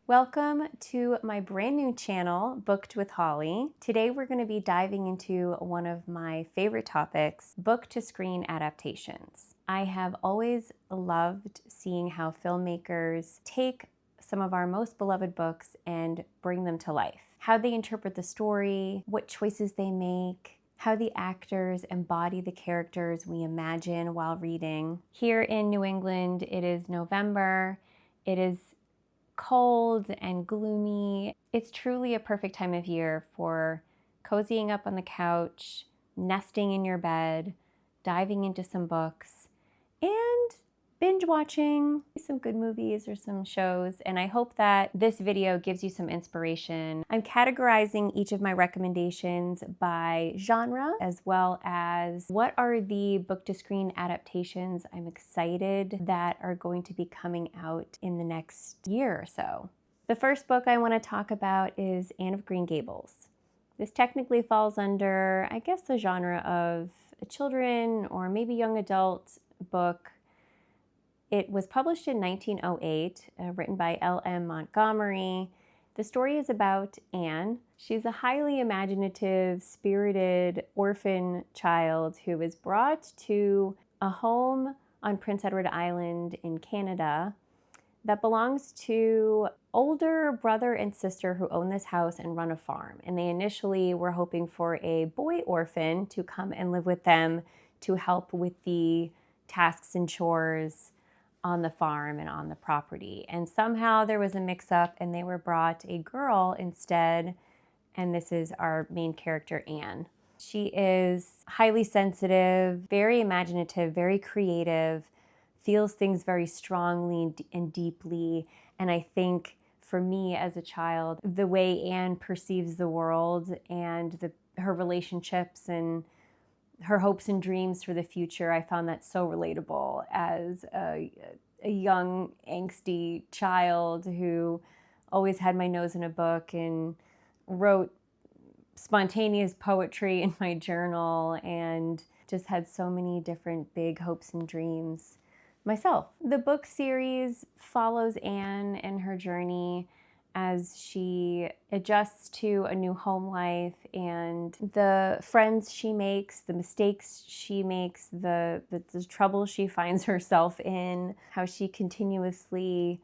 Welcome to my brand new channel, Booked with Holly. Today we're going to be diving into one of my favorite topics, book to screen adaptations. I have always loved seeing how filmmakers take some of our most beloved books and bring them to life. How they interpret the story, what choices they make, how the actors embody the characters we imagine while reading. Here in New England, it is November. It is cold and gloomy. It's truly a perfect time of year for cozying up on the couch, nesting in your bed, diving into some books, and binge watching some good movies or some shows. And I hope that this video gives you some inspiration. I'm categorizing each of my recommendations by genre, as well as what are the book to screen adaptations I'm excited that are going to be coming out in the next year or so. The first book I want to talk about is Anne of Green Gables. This technically falls under, I guess, the genre of a children or maybe young adult book. It was published in 1908, written by L.M. Montgomery. The story is about Anne. She's a highly imaginative, spirited orphan child who is brought to a home on Prince Edward Island in Canada that belongs to older brother and sister who own this house and run a farm. And they initially were hoping for a boy orphan to come and live with them to help with the tasks and chores on the farm and on the property. And somehow there was a mix-up and they were brought a girl instead, and this is our main character, Anne. She is highly sensitive, very imaginative, very creative, feels things very strongly and deeply. And I think for me as a child, the way Anne perceives the world and her relationships and her hopes and dreams for the future, I found that so relatable as a young, angsty child who always had my nose in a book and wrote spontaneous poetry in my journal and just had so many different big hopes and dreams myself. The book series follows Anne and her journey as she adjusts to a new home life and the friends she makes, the mistakes she makes, the trouble she finds herself in, how she continuously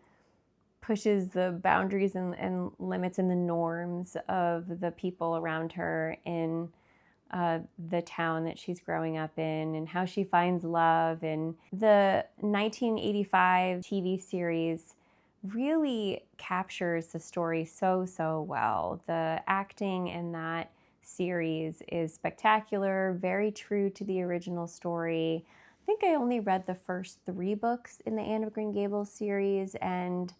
pushes the boundaries and limits and the norms of the people around her in the town that she's growing up in, and how she finds love. And the 1985 TV series really captures the story so well. The acting in that series is spectacular, very true to the original story. I think I only read the first 3 books in the Anne of Green Gables series, and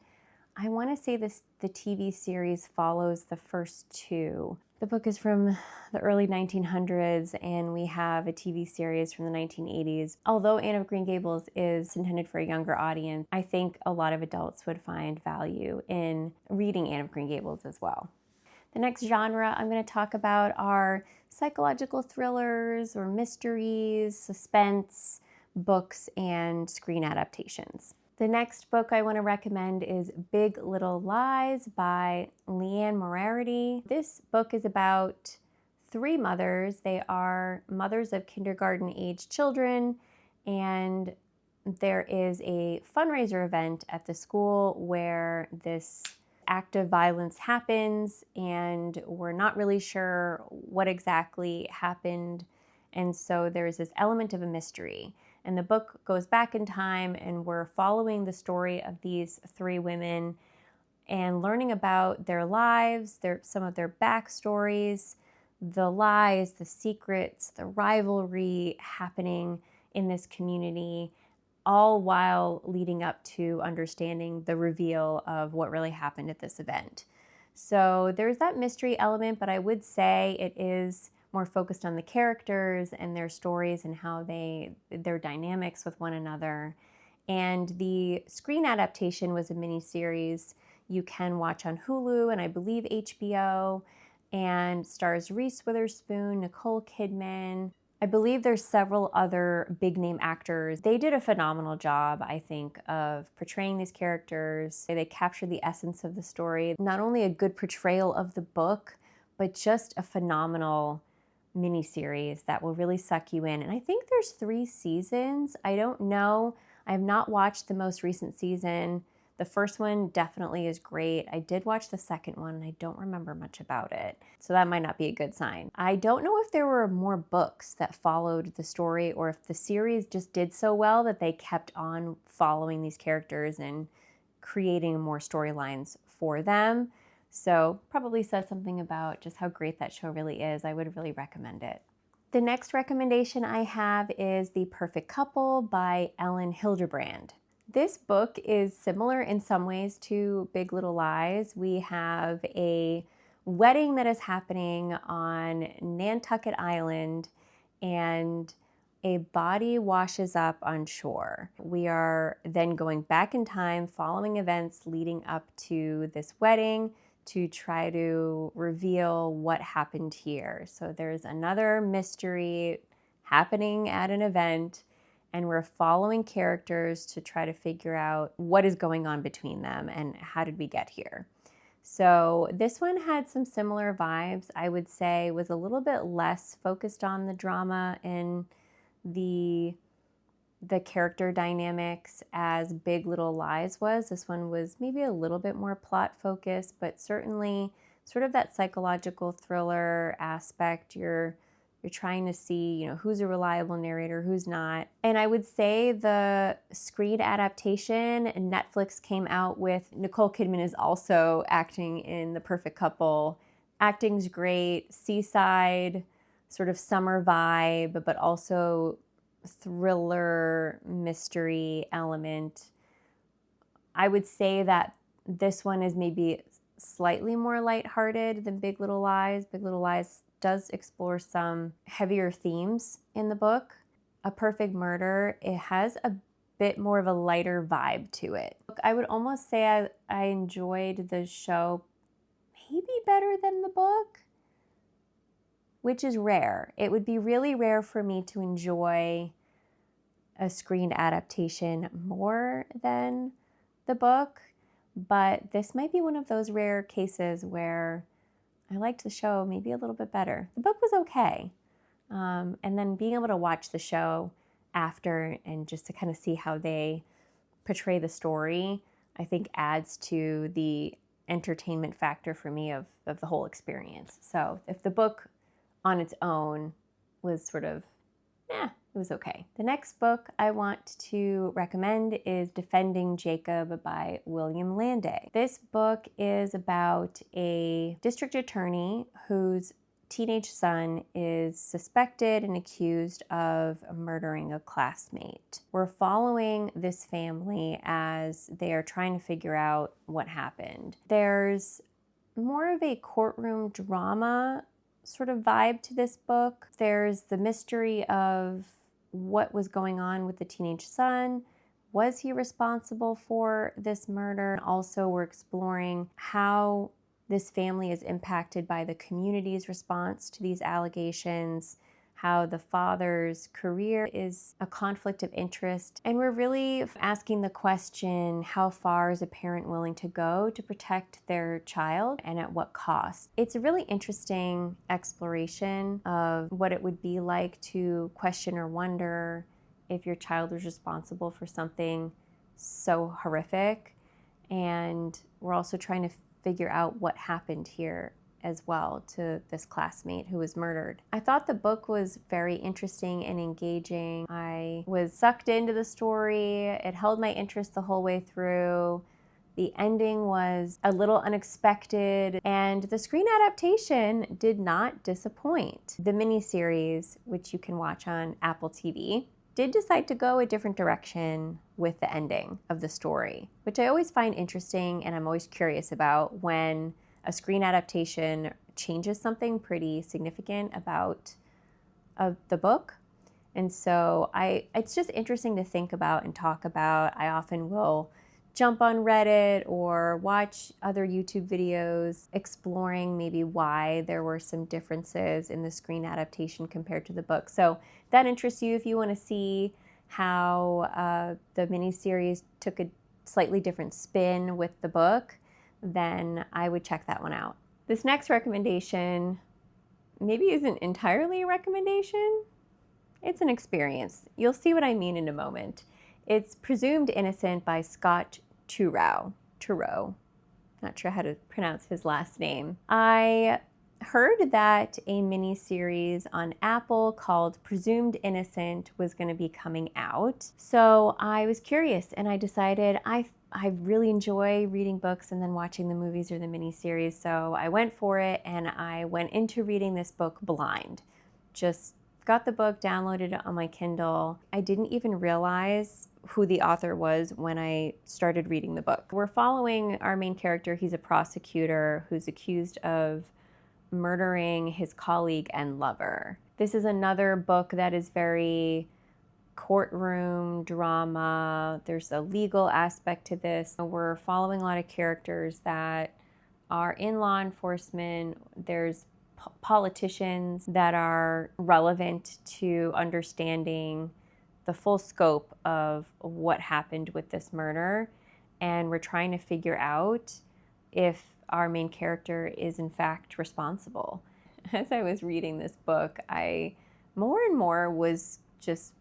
I want to say the TV series follows the first 2. The book is from the early 1900s, and we have a TV series from the 1980s. Although Anne of Green Gables is intended for a younger audience, I think a lot of adults would find value in reading Anne of Green Gables as well. The next genre I'm going to talk about are psychological thrillers or mysteries, suspense books, and screen adaptations. The next book I want to recommend is Big Little Lies by Liane Moriarty. This book is about 3 mothers. They are mothers of kindergarten-age children, and there is a fundraiser event at the school where this act of violence happens, and we're not really sure what exactly happened, and so there's this element of a mystery. And the book goes back in time, and we're following the story of these 3 women and learning about their lives, some of their backstories, the lies, the secrets, the rivalry happening in this community, all while leading up to understanding the reveal of what really happened at this event. So there's that mystery element, but I would say it is more focused on the characters and their stories and how their dynamics with one another. And the screen adaptation was a miniseries you can watch on Hulu and I believe HBO, and stars Reese Witherspoon, Nicole Kidman, I believe there's several other big name actors. They did a phenomenal job, I think, of portraying these characters. They captured the essence of the story. Not only a good portrayal of the book, but just a phenomenal miniseries that will really suck you in. And I think there's 3 seasons. I don't know. I have not watched the most recent season. The first one definitely is great. I did watch the second one and I don't remember much about it. So that might not be a good sign. I don't know if there were more books that followed the story or if the series just did so well that they kept on following these characters and creating more storylines for them. So probably says something about just how great that show really is. I would really recommend it. The next recommendation I have is The Perfect Couple by Elin Hildebrand. This book is similar in some ways to Big Little Lies. We have a wedding that is happening on Nantucket Island and a body washes up on shore. We are then going back in time, following events leading up to this wedding to try to reveal what happened here. So there's another mystery happening at an event, and we're following characters to try to figure out what is going on between them and how did we get here. So this one had some similar vibes. I would say was a little bit less focused on the drama and the character dynamics as Big Little Lies was. This one was maybe a little bit more plot focused, but certainly sort of that psychological thriller aspect. You're trying to see, who's a reliable narrator, who's not. And I would say the screen adaptation, Netflix came out with, Nicole Kidman is also acting in The Perfect Couple. Acting's great, seaside, sort of summer vibe, but also thriller mystery element. I would say that this one is maybe slightly more lighthearted than Big Little Lies. Big Little Lies does explore some heavier themes in the book. A Perfect Murder, it has a bit more of a lighter vibe to it. I would almost say I enjoyed the show maybe better than the book, which is rare. It would be really rare for me to enjoy a screen adaptation more than the book, but this might be one of those rare cases where I liked the show maybe a little bit better. The book was okay. And then being able to watch the show after and just to kind of see how they portray the story, I think adds to the entertainment factor for me of the whole experience. So if the book on its own was sort of, it was okay. The next book I want to recommend is Defending Jacob by William Landay. This book is about a district attorney whose teenage son is suspected and accused of murdering a classmate. We're following this family as they are trying to figure out what happened. There's more of a courtroom drama sort of vibe to this book. There's the mystery of what was going on with the teenage son. Was he responsible for this murder? And also we're exploring how this family is impacted by the community's response to these allegations, how the father's career is a conflict of interest. And we're really asking the question, how far is a parent willing to go to protect their child and at what cost? It's a really interesting exploration of what it would be like to question or wonder if your child was responsible for something so horrific. And we're also trying to figure out what happened here as well to this classmate who was murdered. I thought the book was very interesting and engaging. I was sucked into the story. It held my interest the whole way through. The ending was a little unexpected, and the screen adaptation did not disappoint. The miniseries, which you can watch on Apple TV, did decide to go a different direction with the ending of the story, which I always find interesting and I'm always curious about when a screen adaptation changes something pretty significant about the book. And so it's just interesting to think about and talk about. I often will jump on Reddit or watch other YouTube videos exploring maybe why there were some differences in the screen adaptation compared to the book. So if that interests you, if you want to see how the miniseries took a slightly different spin with the book, then I would check that one out. This next recommendation maybe isn't entirely a recommendation. It's an experience. You'll see what I mean in a moment. It's Presumed Innocent by Scott Turow. Not sure how to pronounce his last name. I heard that a mini-series on Apple called Presumed Innocent was going to be coming out. So I was curious and I decided I really enjoy reading books and then watching the movies or the mini-series. So I went for it and I went into reading this book blind. Just got the book, downloaded it on my Kindle. I didn't even realize who the author was when I started reading the book. We're following our main character. He's a prosecutor who's accused of murdering his colleague and lover. This is another book that is very courtroom drama. There's a legal aspect to this. We're following a lot of characters that are in law enforcement. There's politicians that are relevant to understanding the full scope of what happened with this murder. And we're trying to figure out if our main character is in fact responsible. As I was reading this book, I more and more was just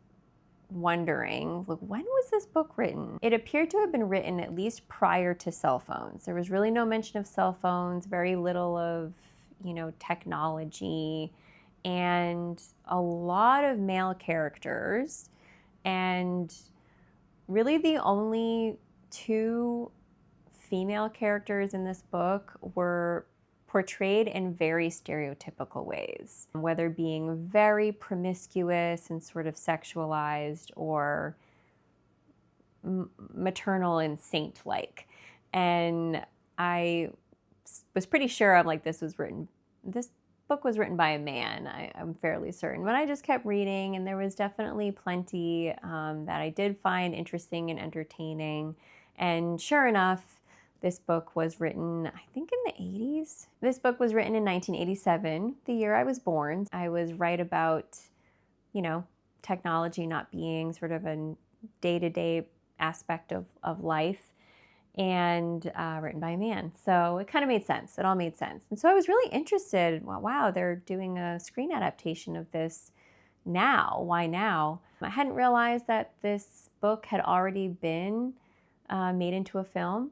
wondering, like, when was this book written? It appeared to have been written at least prior to cell phones. There was really no mention of cell phones, very little of technology, and a lot of male characters. And really the only two female characters in this book were portrayed in very stereotypical ways, whether being very promiscuous and sort of sexualized or maternal and saint-like. And I was pretty sure this book was written by a man. I'm fairly certain. But I just kept reading, and there was definitely plenty that I did find interesting and entertaining. And sure enough, this book was written, I think, in the 80s. This book was written in 1987, the year I was born. I was right about, technology not being sort of a day-to-day aspect of life, and written by a man. So it kind of made sense. It all made sense. And so I was really interested. Wow, they're doing a screen adaptation of this now. Why now? I hadn't realized that this book had already been made into a film,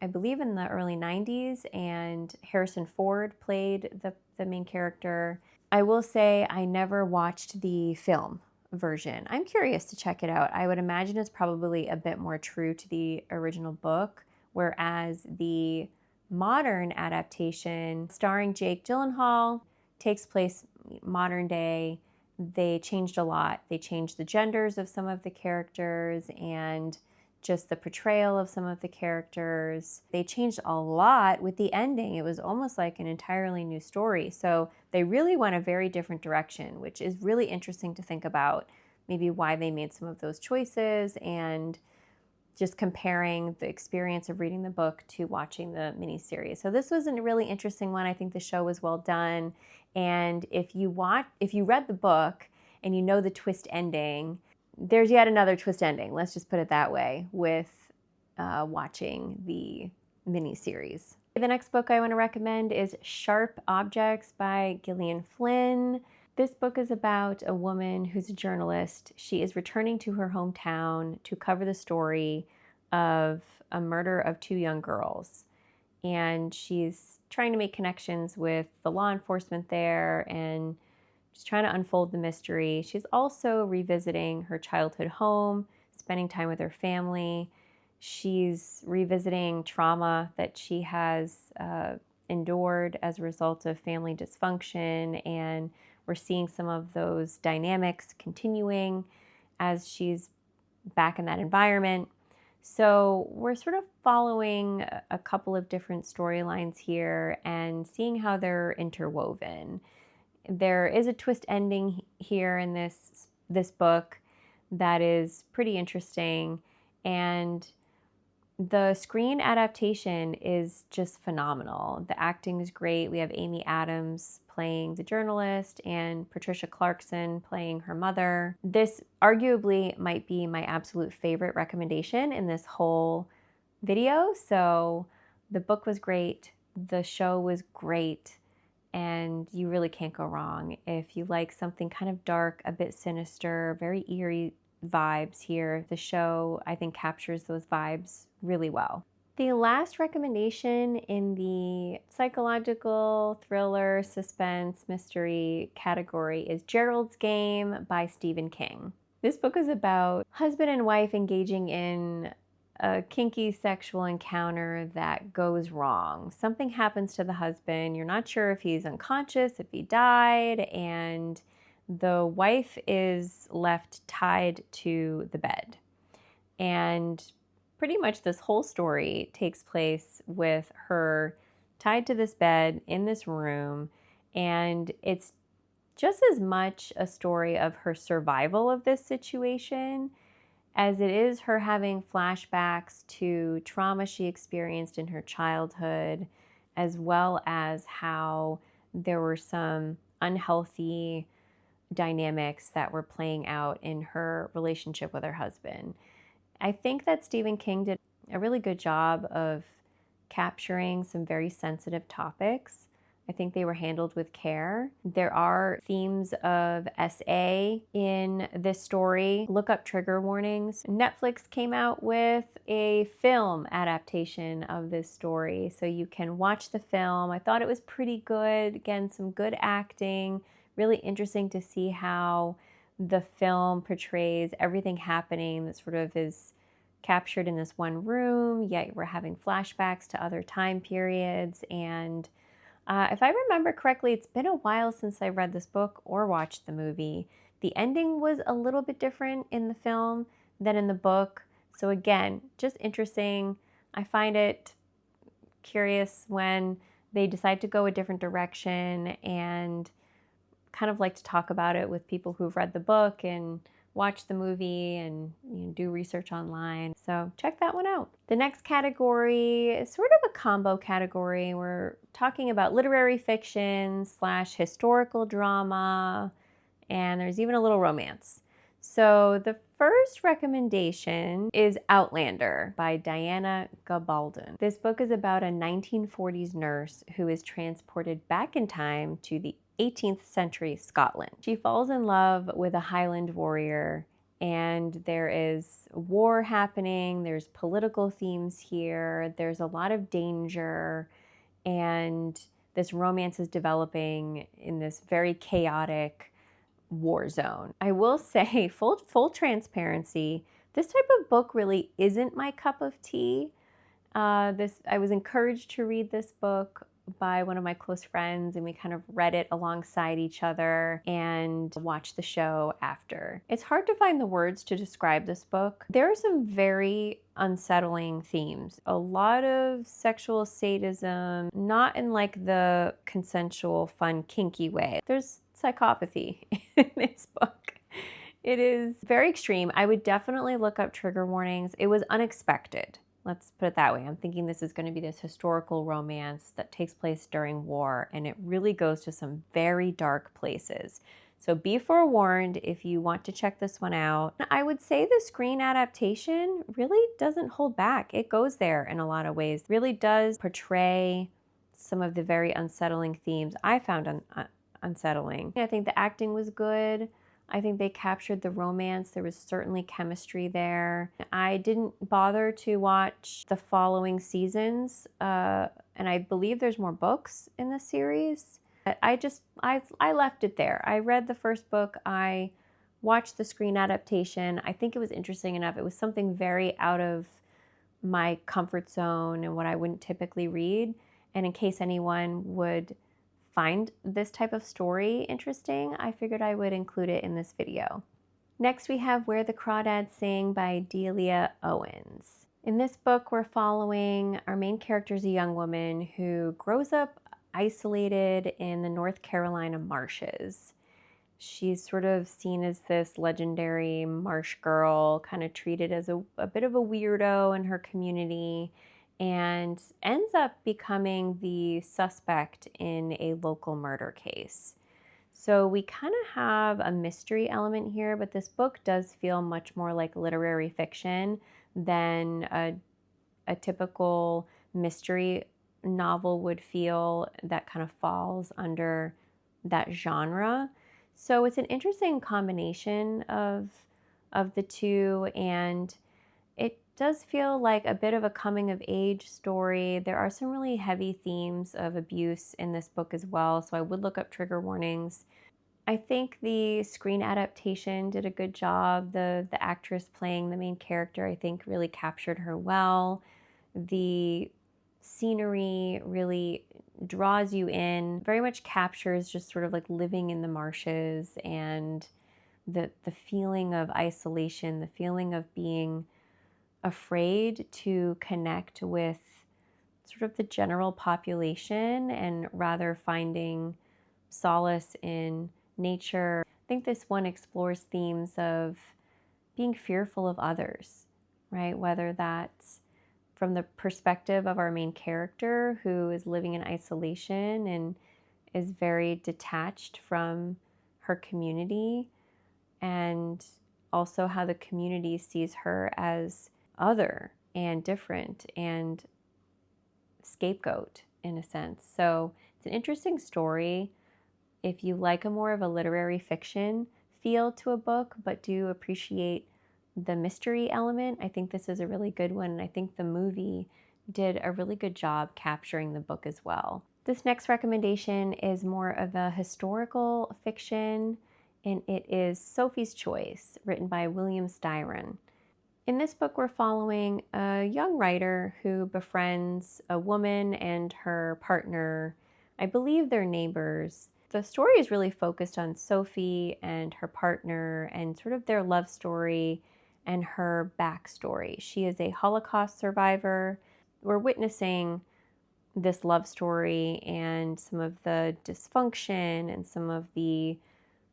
I believe in the early 90s, and Harrison Ford played the main character. I will say I never watched the film version. I'm curious to check it out. I would imagine it's probably a bit more true to the original book, whereas the modern adaptation starring Jake Gyllenhaal takes place modern day. They changed a lot. They changed the genders of some of the characters and just the portrayal of some of the characters. They changed a lot with the ending. It was almost like an entirely new story. So they really went a very different direction, which is really interesting to think about, maybe why they made some of those choices and just comparing the experience of reading the book to watching the miniseries. So this was a really interesting one. I think the show was well done. And if you read the book and you know the twist ending, there's yet another twist ending, let's just put it that way, with watching the miniseries. The next book I want to recommend is Sharp Objects by Gillian Flynn. This book is about a woman who's a journalist. She is returning to her hometown to cover the story of a murder of two young girls. And she's trying to make connections with the law enforcement there and she's trying to unfold the mystery. She's also revisiting her childhood home, spending time with her family. She's revisiting trauma that she has endured as a result of family dysfunction, and we're seeing some of those dynamics continuing as she's back in that environment. So we're sort of following a couple of different storylines here and seeing how they're interwoven. There is a twist ending here in this book that is pretty interesting, and The screen adaptation is just phenomenal. The acting is great. We have Amy Adams playing the journalist and Patricia Clarkson playing her mother. This arguably might be my absolute favorite recommendation in this whole video. So the book was great. The show was great. And you really can't go wrong. If you like something kind of dark, a bit sinister, very eerie vibes here, the show, I think, captures those vibes really well. The last recommendation in the psychological, thriller, suspense, mystery category is Gerald's Game by Stephen King. This book is about husband and wife engaging in a kinky sexual encounter that goes wrong. Something happens to the husband. You're not sure if he's unconscious, if he died, and the wife is left tied to the bed. And pretty much this whole story takes place with her tied to this bed in this room, and it's just as much a story of her survival of this situation as it is her having flashbacks to trauma she experienced in her childhood, as well as how there were some unhealthy dynamics that were playing out in her relationship with her husband. I think that Stephen King did a really good job of capturing some very sensitive topics. I think they were handled with care. There are themes of SA in this story. Look up trigger warnings. Netflix came out with a film adaptation of this story, so you can watch the film. I thought it was pretty good. Again, some good acting. Really interesting to see how the film portrays everything happening that sort of is captured in this one room, yet we're having flashbacks to other time periods. And if I remember correctly, it's been a while since I read this book or watched the movie. The ending was a little bit different in the film than in the book. So again, just interesting. I find it curious when they decide to go a different direction, and kind of like to talk about it with people who've read the book and watch the movie and do research online. So check that one out. The next category is sort of a combo category. We're talking about literary fiction / historical drama, and there's even a little romance. So the first recommendation is Outlander by Diana Gabaldon. This book is about a 1940s nurse who is transported back in time to the 18th century Scotland. She falls in love with a Highland warrior, and there is war happening. There's political themes here. There's a lot of danger, and this romance is developing in this very chaotic war zone. I will say, full transparency, this type of book really isn't my cup of tea. I was encouraged to read this book by one of my close friends, and we kind of read it alongside each other and watched the show after. It's hard to find the words to describe this book. There are some very unsettling themes. A lot of sexual sadism, not in like the consensual, fun, kinky way. There's psychopathy in this book. It is very extreme. I would definitely look up trigger warnings. It was unexpected. Let's put it that way. I'm thinking this is going to be this historical romance that takes place during war, and it really goes to some very dark places. So be forewarned if you want to check this one out. I would say the screen adaptation really doesn't hold back. It goes there in a lot of ways. It really does portray some of the very unsettling themes I found unsettling. I think the acting was good. I think they captured the romance. There was certainly chemistry there. I didn't bother to watch the following seasons, and I believe there's more books in the series. I left it there. I read the first book. I watched the screen adaptation. I think it was interesting enough. It was something very out of my comfort zone and what I wouldn't typically read. And in case anyone would find this type of story interesting, I figured I would include it in this video. Next, we have Where the Crawdads Sing by Delia Owens. In this book, we're following our main character is a young woman who grows up isolated in the North Carolina marshes. She's sort of seen as this legendary marsh girl, kind of treated as a bit of a weirdo in her community, and ends up becoming the suspect in a local murder case. So we kind of have a mystery element here, but this book does feel much more like literary fiction than a typical mystery novel would feel that kind of falls under that genre. So it's an interesting combination of the two, and it does feel like a bit of a coming of age story. There are some really heavy themes of abuse in this book as well, so I would look up trigger warnings. I think the screen adaptation did a good job. The actress playing the main character, I think, really captured her well. The scenery really draws you in, very much captures just sort of like living in the marshes and the feeling of isolation, the feeling of being afraid to connect with sort of the general population and rather finding solace in nature. I think this one explores themes of being fearful of others, right? Whether that's from the perspective of our main character who is living in isolation and is very detached from her community, and also how the community sees her as other and different and scapegoat in a sense. So it's an interesting story. If you like a more of a literary fiction feel to a book, but do appreciate the mystery element, I think this is a really good one. And I think the movie did a really good job capturing the book as well. This next recommendation is more of a historical fiction, and it is Sophie's Choice, written by William Styron. In this book, we're following a young writer who befriends a woman and her partner. I believe they're neighbors. The story is really focused on Sophie and her partner and sort of their love story and her backstory. She is a Holocaust survivor. We're witnessing this love story and some of the dysfunction and some of the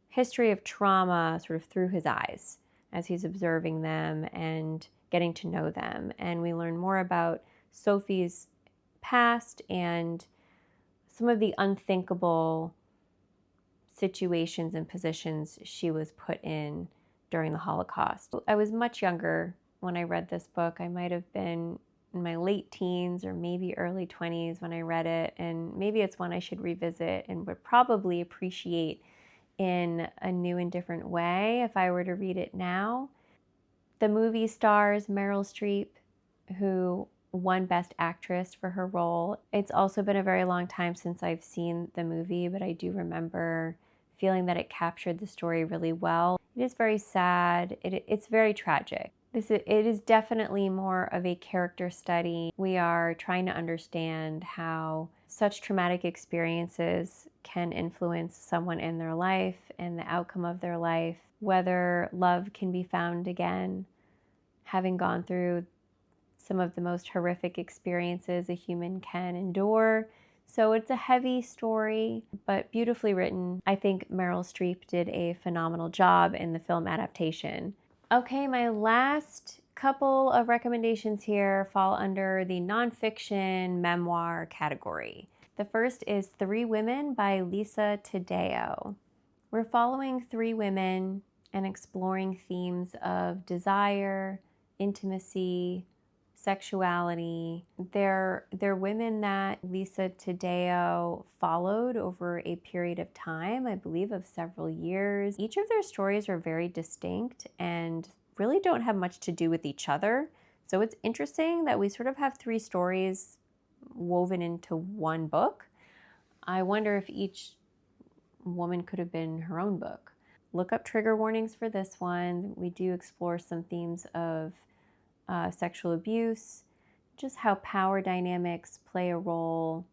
history of trauma sort of through his eyes as he's observing them and getting to know them. And we learn more about Sophie's past and some of the unthinkable situations and positions she was put in during the Holocaust. I was much younger when I read this book. I might have been in my late teens or maybe early 20s when I read it, and maybe it's one I should revisit and would probably appreciate in a new and different way if I were to read it now. The movie stars Meryl Streep, who won Best Actress for her role. It's also been a very long time since I've seen the movie, but I do remember feeling that it captured the story really well. It is very sad. It's very tragic. It is definitely more of a character study. We are trying to understand how such traumatic experiences can influence someone in their life and the outcome of their life, whether love can be found again, having gone through some of the most horrific experiences a human can endure. So it's a heavy story, but beautifully written. I think Meryl Streep did a phenomenal job in the film adaptation. Okay, my last couple of recommendations here fall under the nonfiction memoir category. The first is Three Women by Lisa Taddeo. We're following three women and exploring themes of desire, intimacy, sexuality. They're women that Lisa Taddeo followed over a period of time, I believe of several years. Each of their stories are very distinct and really don't have much to do with each other. So it's interesting that we sort of have three stories woven into one book. I wonder if each woman could have been her own book. Look up trigger warnings for this one. We do explore some themes of sexual abuse, just how power dynamics play a role,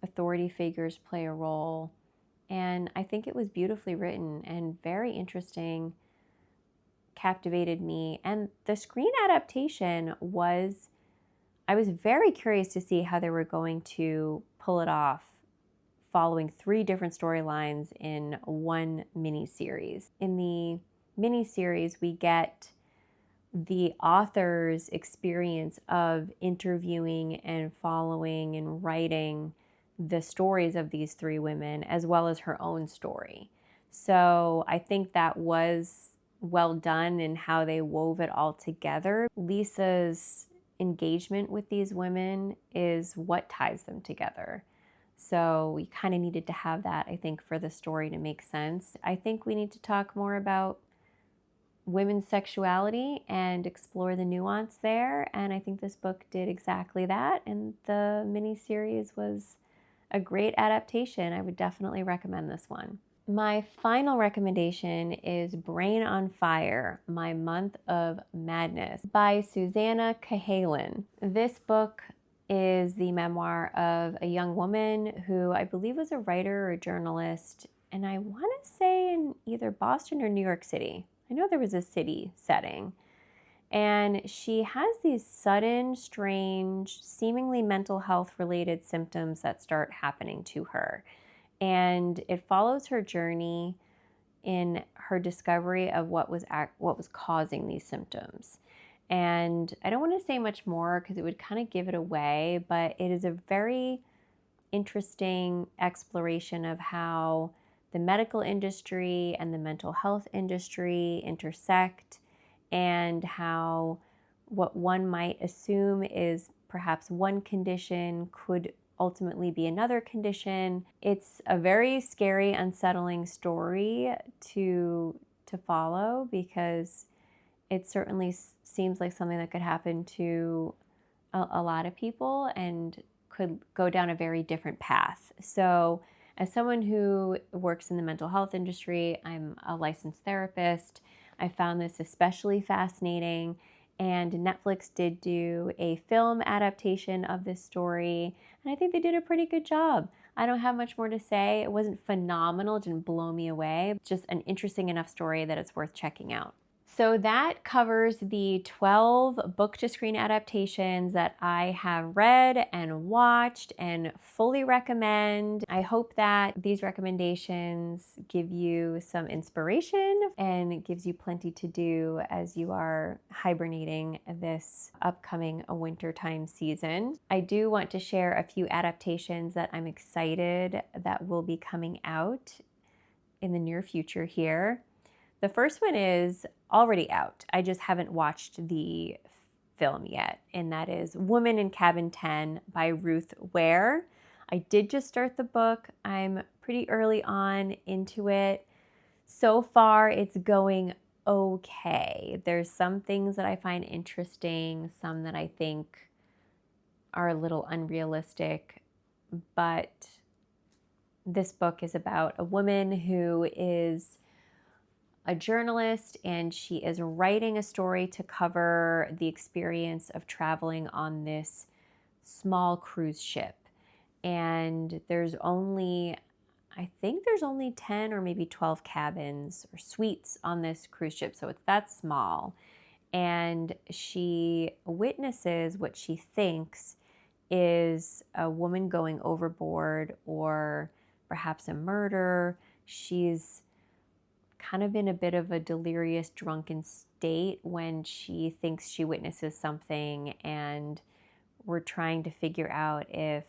authority figures play a role. And I think it was beautifully written and very interesting, captivated me. And the screen adaptation I was very curious to see how they were going to pull it off following 3 different storylines in one miniseries. In the miniseries, we get the author's experience of interviewing and following and writing the stories of these 3 women, as well as her own story. So I think that was well done in how they wove it all together. Lisa's engagement with these women is what ties them together. So we kind of needed to have that, I think, for the story to make sense. I think we need to talk more about women's sexuality and explore the nuance there. And I think this book did exactly that. And the miniseries was a great adaptation. I would definitely recommend this one. My final recommendation is Brain on Fire, My Month of Madness by Susannah Cahalan. This book is the memoir of a young woman who I believe was a writer or a journalist, and I want to say in either Boston or New York City. I know there was a city setting. And she has these sudden, strange, seemingly mental health related symptoms that start happening to her. And it follows her journey in her discovery of what was causing these symptoms. And I don't want to say much more because it would kind of give it away, but it is a very interesting exploration of how the medical industry and the mental health industry intersect, and how what one might assume is perhaps one condition could ultimately be another condition. It's a very scary, unsettling story to follow, because it certainly seems like something that could happen to a lot of people and could go down a very different path. So as someone who works in the mental health industry, I'm a licensed therapist. I found this especially fascinating, and Netflix did do a film adaptation of this story, and I think they did a pretty good job. I don't have much more to say. It wasn't phenomenal, it didn't blow me away. Just an interesting enough story that it's worth checking out. So that covers the 12 book-to-screen adaptations that I have read and watched and fully recommend. I hope that these recommendations give you some inspiration and gives you plenty to do as you are hibernating this upcoming wintertime season. I do want to share a few adaptations that I'm excited that will be coming out in the near future here. The first one is already out. I just haven't watched the film yet, and that is Woman in Cabin 10 by Ruth Ware. I did just start the book. I'm pretty early on into it. So far, it's going okay. There's some things that I find interesting, some that I think are a little unrealistic, but this book is about a woman who is a journalist, and she is writing a story to cover the experience of traveling on this small cruise ship. And I think there's only 10 or maybe 12 cabins or suites on this cruise ship, so it's that small. And she witnesses what she thinks is a woman going overboard, or perhaps a murder. She's kind of in a bit of a delirious, drunken state when she thinks she witnesses something, and we're trying to figure out if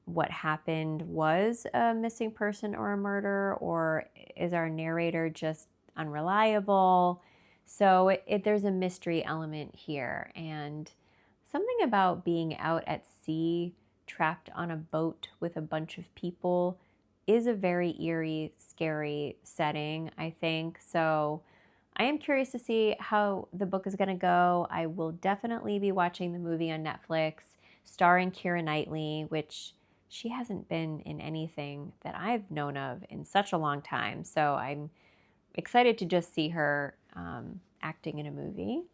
what happened was a missing person or a murder, or is our narrator just unreliable? So there's a mystery element here, and something about being out at sea, trapped on a boat with a bunch of people, is a very eerie, scary setting, I think. So I am curious to see how the book is going to go. I will definitely be watching the movie on Netflix starring Keira Knightley, which she hasn't been in anything that I've known of in such a long time. So I'm excited to just see her acting in a movie.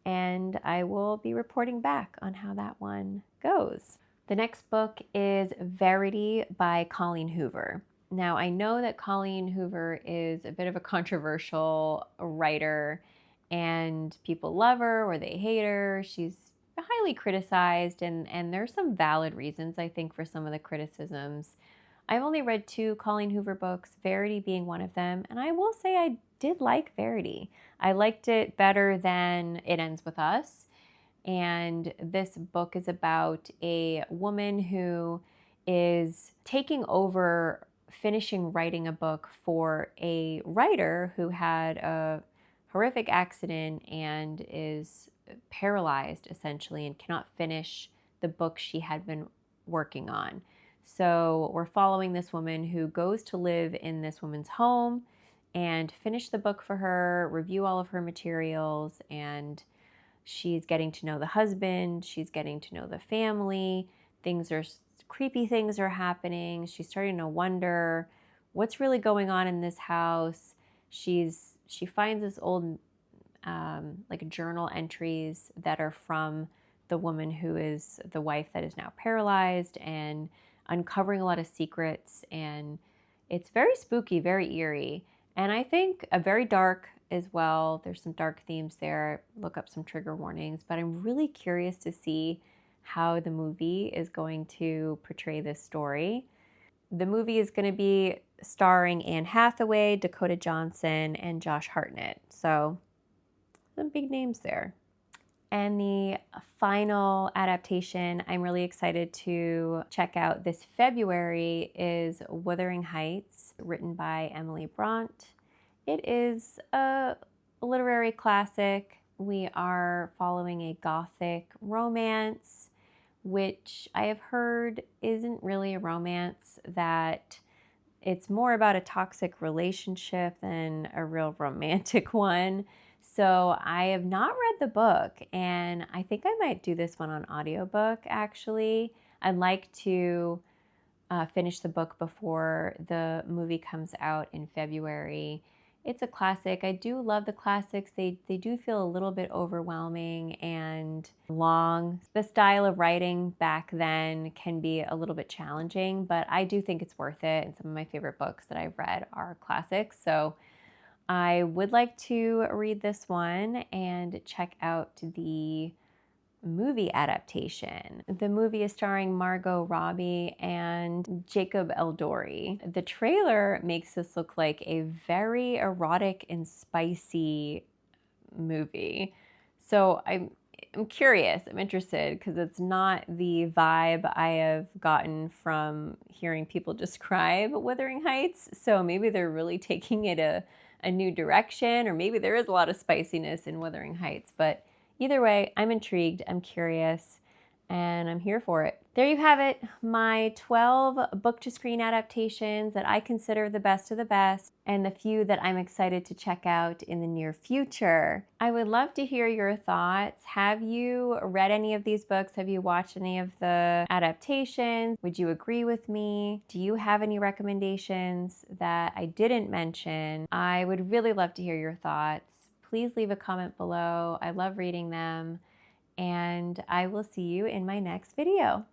And I will be reporting back on how that one goes. The next book is Verity by Colleen Hoover. Now, I know that Colleen Hoover is a bit of a controversial writer, and people love her or they hate her. She's highly criticized, and there's some valid reasons, I think, for some of the criticisms. I've only read 2 Colleen Hoover books, Verity being one of them, and I will say I did like Verity. I liked it better than It Ends With Us. And this book is about a woman who is taking over, finishing writing a book for a writer who had a horrific accident and is paralyzed essentially and cannot finish the book she had been working on. So we're following this woman who goes to live in this woman's home and finish the book for her, review all of her materials, and she's getting to know the husband, she's getting to know the family, creepy things are happening, she's starting to wonder what's really going on in this house. She finds this old like journal entries that are from the woman who is the wife that is now paralyzed, and uncovering a lot of secrets, and it's very spooky, very eerie, and I think very dark as well. There's some dark themes there. Look up some trigger warnings, but I'm really curious to see how the movie is going to portray this story. The movie is going to be starring Anne Hathaway, Dakota Johnson, and Josh Hartnett. So some big names there. And the final adaptation I'm really excited to check out this February is Wuthering Heights, written by Emily Bronte. It is a literary classic. We are following a gothic romance, which I have heard isn't really a romance, that it's more about a toxic relationship than a real romantic one. So I have not read the book, and I think I might do this one on audiobook, actually. I'd like to finish the book before the movie comes out in February. It's a classic. I do love the classics. They do feel a little bit overwhelming and long. The style of writing back then can be a little bit challenging, but I do think it's worth it, and some of my favorite books that I've read are classics. So I would like to read this one and check out the movie adaptation. The movie is starring Margot Robbie and Jacob Elordi. The trailer makes this look like a very erotic and spicy movie. So I'm curious, I'm interested, because it's not the vibe I have gotten from hearing people describe Wuthering Heights. So maybe they're really taking it a new direction, or maybe there is a lot of spiciness in Wuthering Heights. But either way, I'm intrigued, I'm curious, and I'm here for it. There you have it, my 12 book-to-screen adaptations that I consider the best of the best, and the few that I'm excited to check out in the near future. I would love to hear your thoughts. Have you read any of these books? Have you watched any of the adaptations? Would you agree with me? Do you have any recommendations that I didn't mention? I would really love to hear your thoughts. Please leave a comment below. I love reading them, and I will see you in my next video.